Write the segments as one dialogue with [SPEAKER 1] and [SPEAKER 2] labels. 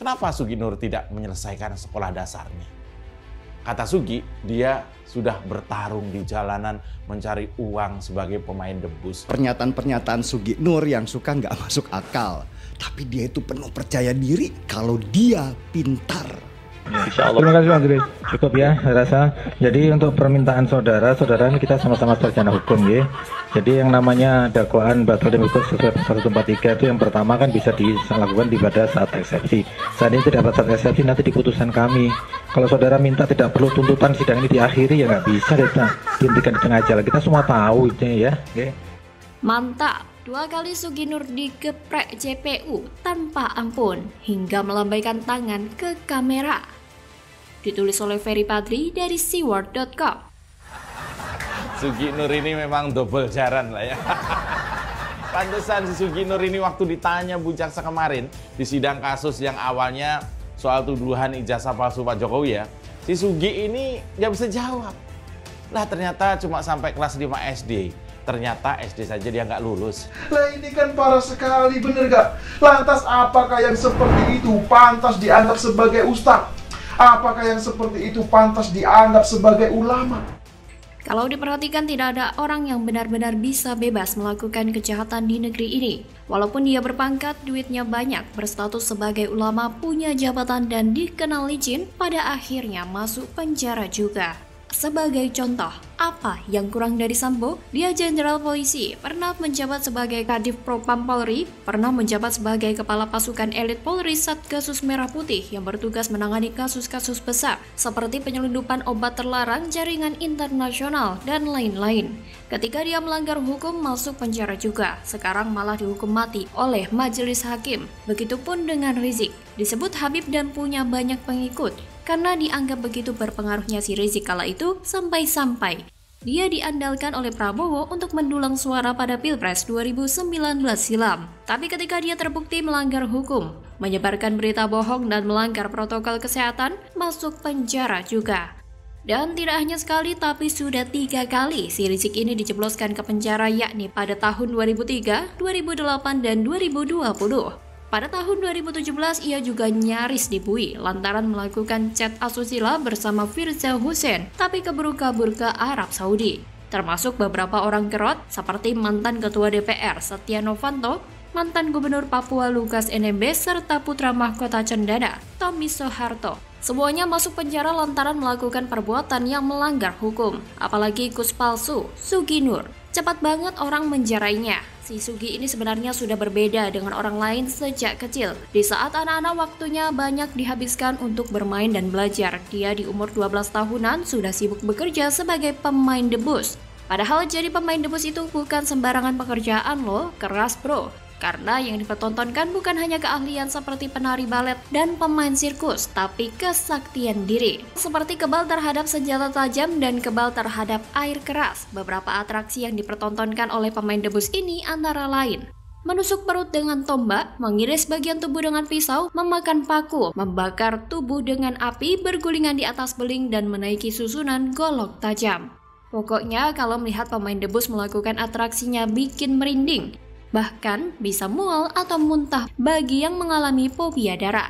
[SPEAKER 1] kenapa Sugi Nur tidak menyelesaikan sekolah dasarnya? Kata Sugi, dia sudah bertarung di jalanan mencari uang sebagai pemain debus.
[SPEAKER 2] Pernyataan-pernyataan Sugi Nur yang suka nggak masuk akal. Tapi dia itu penuh percaya diri kalau dia pintar.
[SPEAKER 3] Insya Allah. Terima kasih Mas Idris. Cukup ya, saya rasa. Jadi untuk permintaan saudara kita sama-sama sarjana hukum ya. Jadi yang namanya dakwaan batal demi hukum sesuai pasal 143 itu yang pertama kan bisa dilakukan pada saat eksepsi. Saat ini tidak pada saat eksepsi, nanti di putusan kami. Kalau saudara minta tidak perlu tuntutan sidang ini diakhiri, ya nggak bisa dihentikan di tengah jalan. Kita semua tahu itu ya. Okay.
[SPEAKER 4] Mantap, 2 kali Sugi Nur digeprek JPU tanpa ampun hingga melambaikan tangan ke kamera. Ditulis oleh Ferry Padri dari seaworld.com.
[SPEAKER 1] Sugi Nur ini memang double jaran lah ya. Pantesan si Sugi Nur ini waktu ditanya Bu Jaksa kemarin di sidang kasus yang awalnya soal tuduhan ijazah palsu Pak Jokowi ya, si Sugi ini nggak bisa jawab. Lah ternyata cuma sampai kelas 5 SD. Ternyata SD saja dia nggak lulus.
[SPEAKER 5] Lah ini kan parah sekali, bener gak? Lantas apakah yang seperti itu pantas dianggap sebagai ustadz? Apakah yang seperti itu pantas dianggap sebagai ulama?
[SPEAKER 4] Kalau diperhatikan tidak ada orang yang benar-benar bisa bebas melakukan kejahatan di negeri ini. Walaupun dia berpangkat, duitnya banyak, berstatus sebagai ulama, punya jabatan dan dikenal licin, pada akhirnya masuk penjara juga. Sebagai contoh, apa yang kurang dari Sambo? Dia jenderal polisi, pernah menjabat sebagai Kadif Propam Polri, pernah menjabat sebagai Kepala Pasukan Elit Polri Satgasus Merah Putih yang bertugas menangani kasus-kasus besar seperti penyelundupan obat terlarang, jaringan internasional, dan lain-lain. Ketika dia melanggar hukum, masuk penjara juga. Sekarang malah dihukum mati oleh majelis hakim. Begitupun dengan Rizik. Disebut Habib dan punya banyak pengikut. Karena dianggap begitu berpengaruhnya si Rizik kala itu, sampai-sampai dia diandalkan oleh Prabowo untuk mendulang suara pada Pilpres 2019 silam. Tapi ketika dia terbukti melanggar hukum, menyebarkan berita bohong dan melanggar protokol kesehatan, masuk penjara juga. Dan tidak hanya sekali, tapi sudah 3 kali si Rizik ini dijebloskan ke penjara, yakni pada tahun 2003, 2008, dan 2020. Pada tahun 2017, ia juga nyaris dibui lantaran melakukan chat asusila bersama Firza Hussein, tapi keburu kabur ke Arab Saudi. Termasuk beberapa orang kerot seperti mantan Ketua DPR Setia Novanto, mantan Gubernur Papua Lukas NMB, serta putra mahkota Cendana, Tommy Soeharto. Semuanya masuk penjara lantaran melakukan perbuatan yang melanggar hukum. Apalagi kus palsu, Sugi Nur. Cepat banget orang menjarainya. Si Sugi ini sebenarnya sudah berbeda dengan orang lain sejak kecil. Di saat anak-anak waktunya banyak dihabiskan untuk bermain dan belajar, dia di umur 12 tahunan sudah sibuk bekerja sebagai pemain debus. Padahal jadi pemain debus itu bukan sembarangan pekerjaan loh, keras bro. Karena yang dipertontonkan bukan hanya keahlian seperti penari balet dan pemain sirkus, tapi kesaktian diri. Seperti kebal terhadap senjata tajam dan kebal terhadap air keras. Beberapa atraksi yang dipertontonkan oleh pemain debus ini antara lain: menusuk perut dengan tombak, mengiris bagian tubuh dengan pisau, memakan paku, membakar tubuh dengan api, bergulingan di atas beling, dan menaiki susunan golok tajam. Pokoknya kalau melihat pemain debus melakukan atraksinya bikin merinding. Bahkan bisa mual atau muntah bagi yang mengalami fobia darah.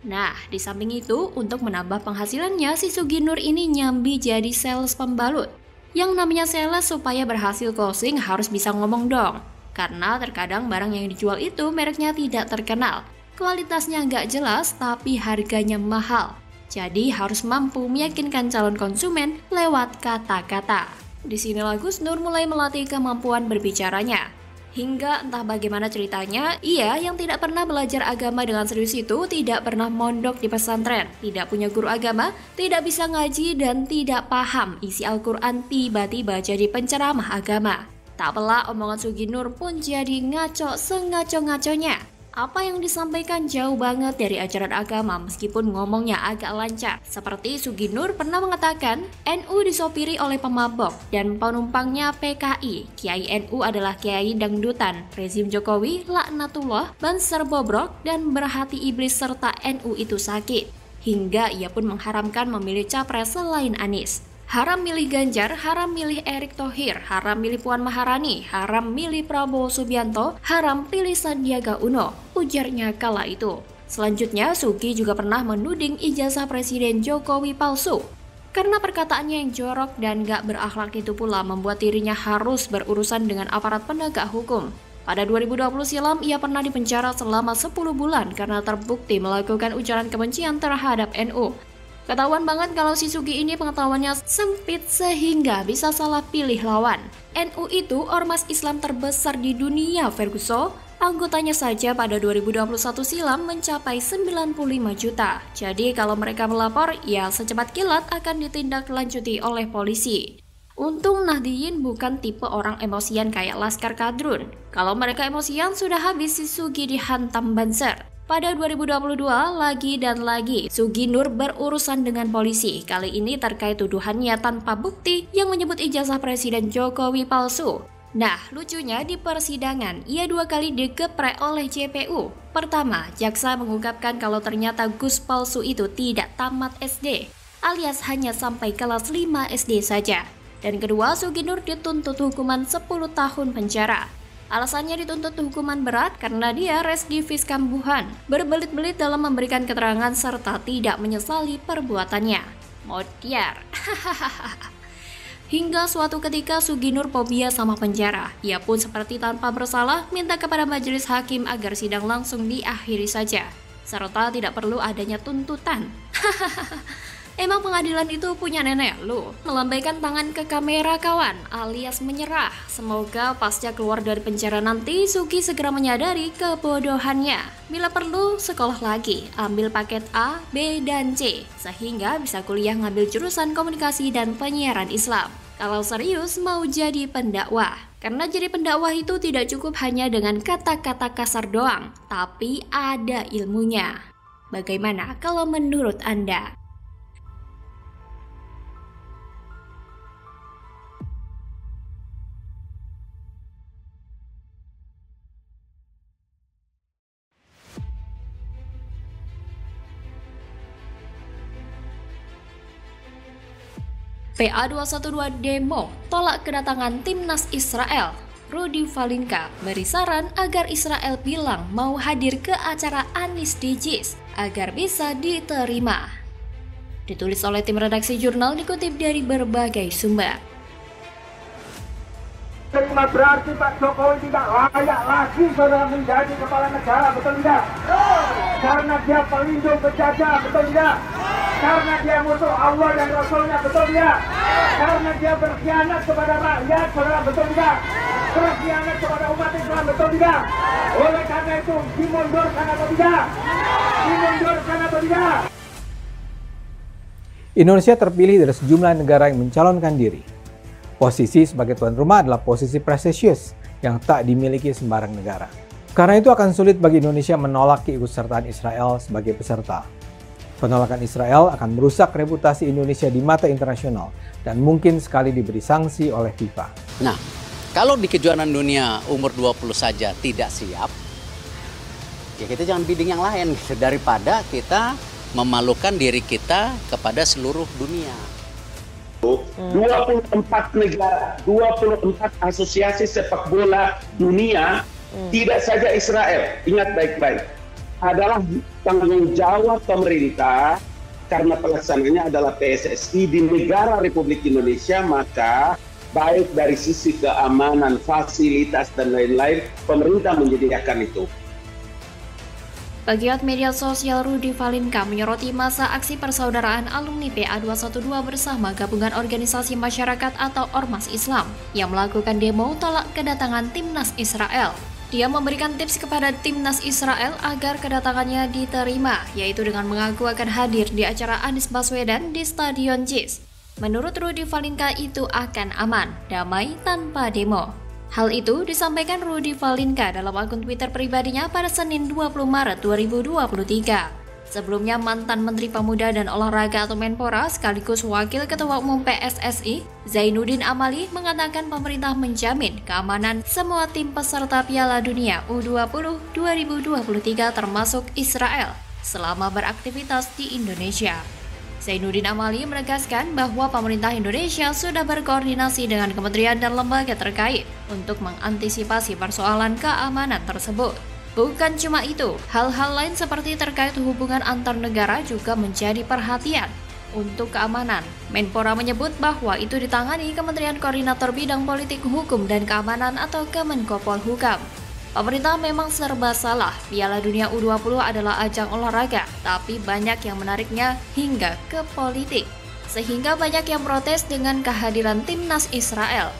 [SPEAKER 4] Nah, di samping itu, untuk menambah penghasilannya, si Sugi Nur ini nyambi jadi sales pembalut. Yang namanya sales supaya berhasil closing harus bisa ngomong dong. Karena terkadang barang yang dijual itu mereknya tidak terkenal. Kualitasnya nggak jelas, tapi harganya mahal. Jadi harus mampu meyakinkan calon konsumen lewat kata-kata. Disinilah Gus Nur mulai melatih kemampuan berbicaranya. Hingga entah bagaimana ceritanya, ia yang tidak pernah belajar agama dengan serius itu tidak pernah mondok di pesantren, tidak punya guru agama, tidak bisa ngaji, dan tidak paham isi Al-Quran, tiba-tiba jadi penceramah agama. Tak pelak omongan Sugi Nur pun jadi ngaco sengaco-ngaconya. Apa yang disampaikan jauh banget dari ajaran agama meskipun ngomongnya agak lancar. Seperti Sugi Nur pernah mengatakan, NU disopiri oleh pemabok dan penumpangnya PKI. Kiai NU adalah kiai dangdutan, rezim Jokowi, laknatullah, banser bobrok, dan berhati iblis serta NU itu sakit. Hingga ia pun mengharamkan memilih capres selain Anies. Haram milih Ganjar, haram milih Erick Thohir, haram milih Puan Maharani, haram milih Prabowo Subianto, haram pilih Sandiaga Uno, ujarnya kala itu. Selanjutnya, Sugi juga pernah menuding ijazah Presiden Jokowi palsu. Karena perkataannya yang jorok dan gak berakhlak itu pula membuat dirinya harus berurusan dengan aparat penegak hukum. Pada 2020 silam, ia pernah dipenjara selama 10 bulan karena terbukti melakukan ujaran kebencian terhadap NU. Ketahuan banget kalau si Sugi ini pengetahuannya sempit sehingga bisa salah pilih lawan. NU itu ormas Islam terbesar di dunia, Ferguson. Anggotanya saja pada 2021 silam mencapai 95 juta. Jadi kalau mereka melapor, ya secepat kilat akan ditindaklanjuti oleh polisi. Untung Nahdliyin bukan tipe orang emosian kayak Laskar Kadrun. Kalau mereka emosian, sudah habis si Sugi dihantam banser. Pada 2022, lagi dan lagi, Sugi Nur berurusan dengan polisi. Kali ini terkait tuduhannya tanpa bukti yang menyebut ijazah Presiden Jokowi palsu. Nah, lucunya di persidangan, ia 2 kali digeprek oleh JPU. Pertama, jaksa mengungkapkan kalau ternyata Gus palsu itu tidak tamat SD, alias hanya sampai kelas 5 SD saja. Dan kedua, Sugi Nur dituntut hukuman 10 tahun penjara. Alasannya dituntut hukuman berat karena dia residivis kambuhan, berbelit-belit dalam memberikan keterangan serta tidak menyesali perbuatannya. Modiar. Hingga suatu ketika Sugi Nur fobia sama penjara. Ia pun seperti tanpa bersalah minta kepada majelis hakim agar sidang langsung diakhiri saja, serta tidak perlu adanya tuntutan. Emang pengadilan itu punya nenek lu? Melambaikan tangan ke kamera kawan, alias menyerah. Semoga pasca keluar dari penjara nanti, Sugi segera menyadari kebodohannya. Bila perlu, sekolah lagi, ambil paket A, B, dan C, sehingga bisa kuliah ngambil jurusan komunikasi dan penyiaran Islam. Kalau serius mau jadi pendakwah. Karena jadi pendakwah itu tidak cukup hanya dengan kata-kata kasar doang, tapi ada ilmunya. Bagaimana kalau menurut Anda? PA212 demo tolak kedatangan timnas Israel. Rudy Valinka beri saran agar Israel bilang mau hadir ke acara Anies di JIS agar bisa diterima. Ditulis oleh tim redaksi jurnal dikutip dari berbagai sumber.
[SPEAKER 6] Terima berarti Pak Jokowi tidak layak lagi saudara menjadi kepala negara, betul tidak? Karena dia pelindung penjajah, betul tidak? Karena dia musuh Allah dan Rasulnya, betul tidak? Karena dia berkhianat kepada rakyat, saudara, betul tidak? Berkhianat kepada umat Islam, betul tidak? Oleh karena itu, dimundurkan atau tidak? Dimundurkan atau tidak?
[SPEAKER 7] Indonesia terpilih dari sejumlah negara yang mencalonkan diri. Posisi sebagai tuan rumah adalah posisi prestisius yang tak dimiliki sembarang negara. Karena itu akan sulit bagi Indonesia menolak keikutsertaan Israel sebagai peserta. Penolakan Israel akan merusak reputasi Indonesia di mata internasional dan mungkin sekali diberi sanksi oleh FIFA.
[SPEAKER 8] Nah, kalau di kejuaraan dunia umur 20 saja tidak siap, ya kita jangan bidding yang lain gitu, daripada kita memalukan diri kita kepada seluruh dunia.
[SPEAKER 6] 24 negara, 24 asosiasi sepak bola dunia, tidak saja Israel, ingat baik-baik, adalah tanggung jawab pemerintah karena pelaksananya adalah PSSI di negara Republik Indonesia, maka baik dari sisi keamanan, fasilitas, dan lain-lain, pemerintah menyediakan itu.
[SPEAKER 4] Pegiat media sosial Rudy Valinka menyoroti masa aksi persaudaraan alumni PA212 bersama gabungan organisasi masyarakat atau Ormas Islam yang melakukan demo tolak kedatangan timnas Israel. Dia memberikan tips kepada timnas Israel agar kedatangannya diterima, yaitu dengan mengaku akan hadir di acara Anies Baswedan di Stadion JIS. Menurut Rudy Valinka itu akan aman, damai, tanpa demo. Hal itu disampaikan Rudy Valinka dalam akun Twitter pribadinya pada Senin 20 Maret 2023. Sebelumnya, mantan Menteri Pemuda dan Olahraga atau Menpora sekaligus Wakil Ketua Umum PSSI, Zainuddin Amali, mengatakan pemerintah menjamin keamanan semua tim peserta Piala Dunia U20 2023 termasuk Israel selama beraktivitas di Indonesia. Zainuddin Amali menegaskan bahwa pemerintah Indonesia sudah berkoordinasi dengan kementerian dan lembaga terkait untuk mengantisipasi persoalan keamanan tersebut. Bukan cuma itu, hal-hal lain seperti terkait hubungan antar negara juga menjadi perhatian. Untuk keamanan, Menpora menyebut bahwa itu ditangani Kementerian Koordinator Bidang Politik Hukum dan Keamanan atau Kemenkopolhukam. Pemerintah memang serba salah, Piala Dunia U20 adalah ajang olahraga, tapi banyak yang menariknya hingga ke politik. Sehingga banyak yang protes dengan kehadiran timnas Israel.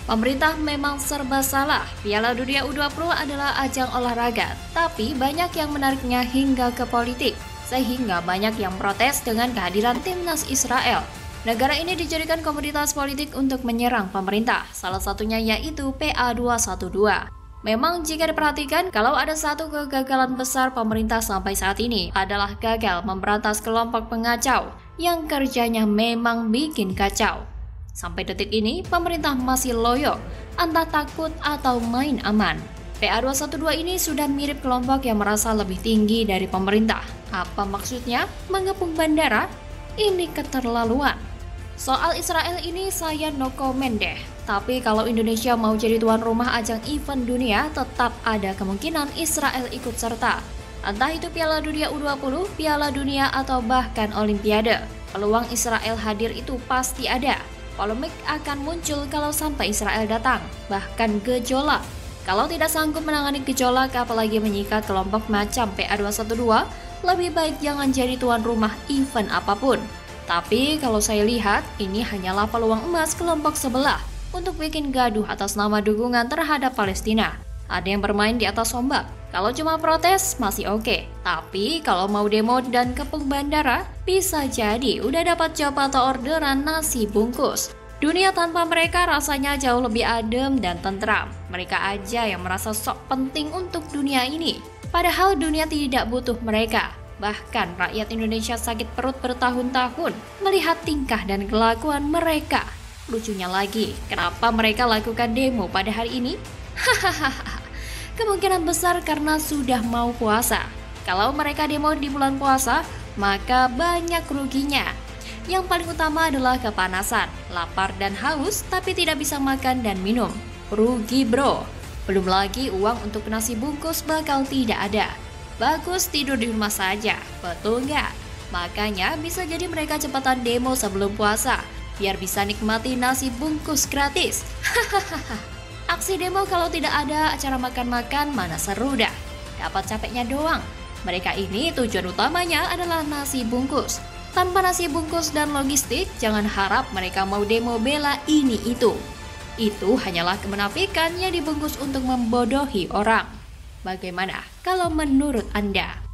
[SPEAKER 4] Pemerintah memang serba salah, Piala Dunia U20 adalah ajang olahraga, tapi banyak yang menariknya hingga ke politik, sehingga banyak yang protes dengan kehadiran timnas Israel. Negara ini dijadikan komoditas politik untuk menyerang pemerintah, salah satunya yaitu PA212. Memang jika diperhatikan, kalau ada satu kegagalan besar pemerintah sampai saat ini adalah gagal memberantas kelompok pengacau yang kerjanya memang bikin kacau. Sampai detik ini, pemerintah masih loyo, entah takut atau main aman. PA212 ini sudah mirip kelompok yang merasa lebih tinggi dari pemerintah. Apa maksudnya? Mengepung bandara? Ini keterlaluan. Soal Israel ini saya no comment deh. Tapi kalau Indonesia mau jadi tuan rumah ajang event dunia, tetap ada kemungkinan Israel ikut serta. Entah itu Piala Dunia U20, Piala Dunia, atau bahkan Olimpiade. Peluang Israel hadir itu pasti ada. Polemik akan muncul kalau sampai Israel datang, bahkan gejolak. Kalau tidak sanggup menangani gejolak, apalagi menyikat kelompok macam PA212, lebih baik jangan jadi tuan rumah event apapun. Tapi kalau saya lihat, ini hanyalah peluang emas kelompok sebelah untuk bikin gaduh atas nama dukungan terhadap Palestina. Ada yang bermain di atas ombak. Kalau cuma protes masih oke. Tapi kalau mau demo dan kepung bandara, bisa jadi udah dapat job atau orderan nasi bungkus. Dunia tanpa mereka rasanya jauh lebih adem dan tentram. Mereka aja yang merasa sok penting untuk dunia ini. Padahal dunia tidak butuh mereka. Bahkan rakyat Indonesia sakit perut bertahun-tahun melihat tingkah dan kelakuan mereka. Lucunya lagi, kenapa mereka lakukan demo pada hari ini? Hahaha. Kemungkinan besar karena sudah mau puasa. Kalau mereka demo di bulan puasa, maka banyak ruginya. Yang paling utama adalah kepanasan, lapar dan haus tapi tidak bisa makan dan minum. Rugi bro. Belum lagi uang untuk nasi bungkus bakal tidak ada. Bagus tidur di rumah saja, betul nggak? Makanya bisa jadi mereka cepatan demo sebelum puasa, biar bisa nikmati nasi bungkus gratis. Hahaha. Aksi demo kalau tidak ada acara makan-makan mana seru dah. Dapat capeknya doang. Mereka ini tujuan utamanya adalah nasi bungkus. Tanpa nasi bungkus dan logistik, jangan harap mereka mau demo bela ini itu. Itu hanyalah kemunafikan yang dibungkus untuk membodohi orang. Bagaimana kalau menurut Anda?